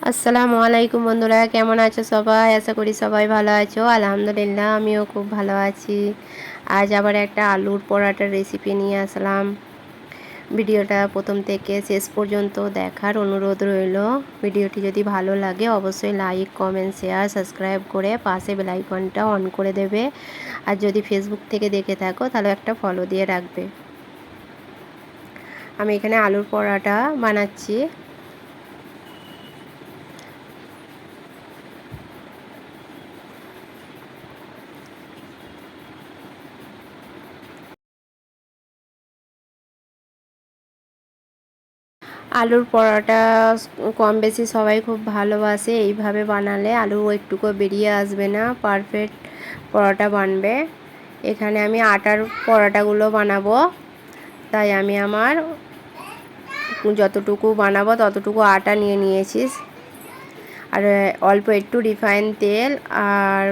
আসসালামু আলাইকুম বন্ধুরা, কেমন আছো সবাই? আশা করি সবাই ভালো আছো। আলহামদুলিল্লাহ, আমিও খুব ভালো আছি। আজ আবার একটা আলুর পরাটার রেসিপি নিয়ে আসলাম। ভিডিওটা প্রথম থেকে শেষ পর্যন্ত দেখার অনুরোধ রইল। ভিডিওটি যদি ভালো লাগে অবশ্যই লাইক, কমেন্ট, শেয়ার, সাবস্ক্রাইব করে পাশে বেল আইকনটা অন করে দেবে। আর যদি ফেসবুক থেকে দেখে থাকো তাহলে একটা ফলো দিয়ে রাখবে। আমি এখানে আলুর পরাটা বানাচ্ছি। আলুর পরোটা কম বেশি সবাই খুব ভালোবাসে। এইভাবে বানালে আলু একটুকু বেরিয়ে আসবে না, পারফেক্ট পরোটা বানবে। এখানে আমি আটার পরোটাগুলো বানাবো, তাই আমি আমার যতটুকু বানাবো ততটুকু আটা নিয়ে নিয়েছি। আর অল্প একটু রিফাইন তেল আর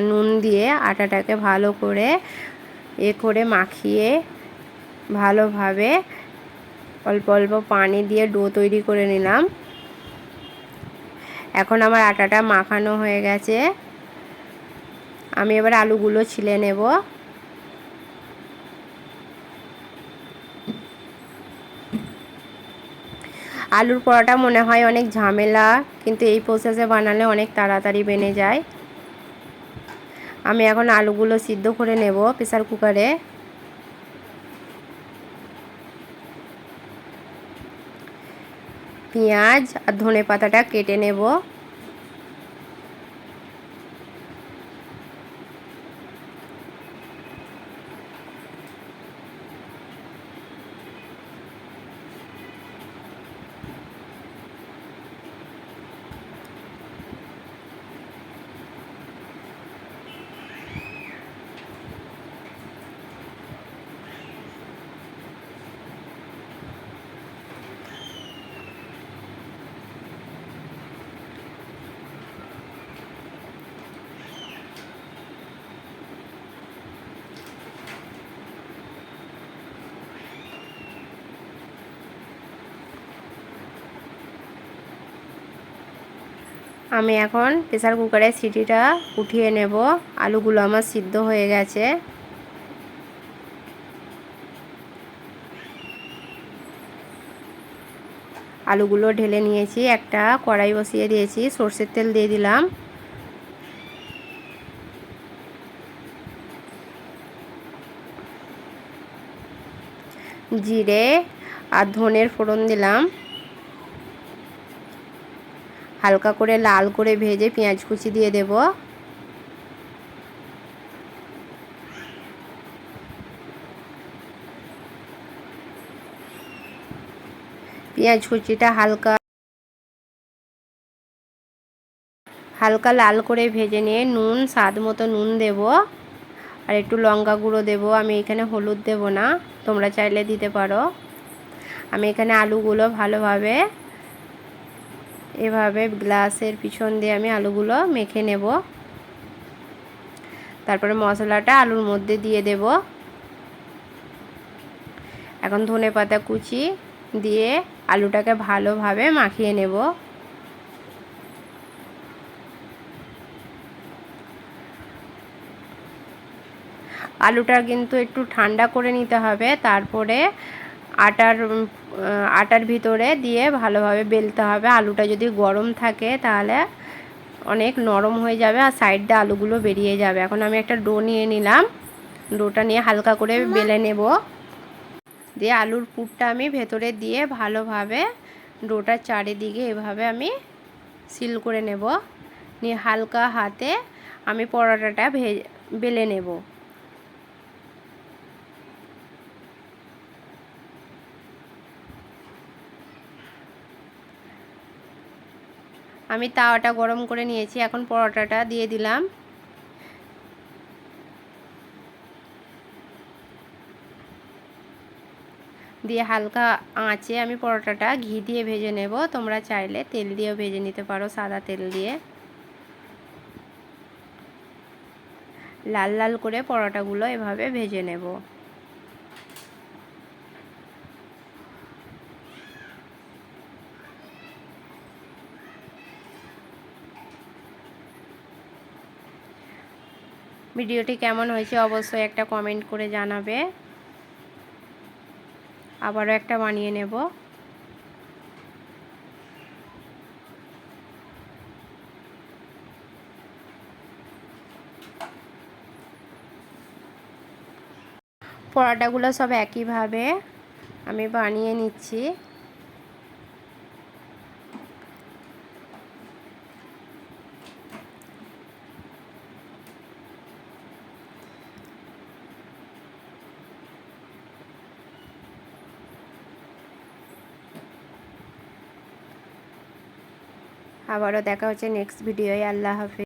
নুন দিয়ে আটাটাকে ভালো করে মাখিয়ে ভালোভাবে অল্প অল্প পানি দিয়ে ডো তৈরি করে নিলাম। এখন আমার আটাটা মাখানো হয়ে গেছে। আমি এবার আলুগুলো ছিলে নেব। আলুর পরোটা মনে হয় অনেক ঝামেলা, কিন্তু এই প্রসেসে বানালে অনেক তাড়াতাড়ি বেনে যায়। আমি এখন আলুগুলো সিদ্ধ করে নেব প্রেসার কুকারে। পেঁয়াজ আর ধনেপাতাটা কেটে নেব। আমি এখন প্রেসার কুকারে সিটিটা উঠিয়ে নেব। আলুগুলো আমার সিদ্ধ হয়ে গেছে। আলুগুলো ঢেলে নিয়েছি। একটা কড়াই বসিয়ে দিয়েছি, সরষের তেল দিয়ে দিলাম। জিরে আর ধনের ফোড়ন দিলাম। হালকা করে লাল করে ভেজে পেঁয়াজ কুচি দিয়ে দেব। পেঁয়াজ কুচিটা হালকা হালকা লাল করে ভেজে নিয়ে নুন, স্বাদ মতো নুন দেব আর একটু লঙ্কা গুঁড়ো দেব। আমি এখানে হলুদ দেব না, তোমরা চাইলে দিতে পারো। আমি এখানে আলুগুলো ভালোভাবে এভাবে গ্লাসের পিছন দিয়ে আমি আলুগুলো মেখে নেব। তারপরে মশলাটা আলুর মধ্যে দিয়ে দেব। এখন ধনেপাতা কুচি দিয়ে আলুটাকে ভালোভাবে মাখিয়ে নেব। আলুটা কিন্তু একটু ঠান্ডা করে নিতে হবে, তারপরে আটার ভিতরে দিয়ে ভালোভাবে বেলতে হবে। আলুটা যদি গরম থাকে তাহলে অনেক নরম হয়ে যাবে আর সাইড দিয়ে আলুগুলো বেরিয়ে যাবে। এখন আমি একটা ডো নিয়ে নিলাম। ডোটা নিয়ে হালকা করে বেলে নেব। দিয়ে আলুর পুরটা আমি ভেতরে দিয়ে ভালোভাবে ডোটার চারিদিকে এভাবে আমি সিল করে নেব। নিয়ে হালকা হাতে আমি পরোটাটা বেলে নেব। আমি তাওয়াটা গরম করে নিয়েছি। এখন পরোটাটা দিয়ে দিলাম। দিয়ে হালকা আঁচে আমি পরোটাটা ঘি দিয়ে ভেজে নেব। তোমরা চাইলে তেল দিয়েও ভেজে নিতে পারো, সাদা তেল দিয়ে। লাল লাল করে পরোটাগুলো এভাবে ভেজে নেব। ভিডিওটি কেমন হয়েছে অবশ্যই একটা কমেন্ট করে জানাবে। আবারও একটা বানিয়ে নেব। পরোটাগুলো সব একইভাবে আমি বানিয়ে নিচ্ছি। আবারও দেখা হচ্ছে নেক্সট ভিডিওয়। আল্লাহ হাফেজ।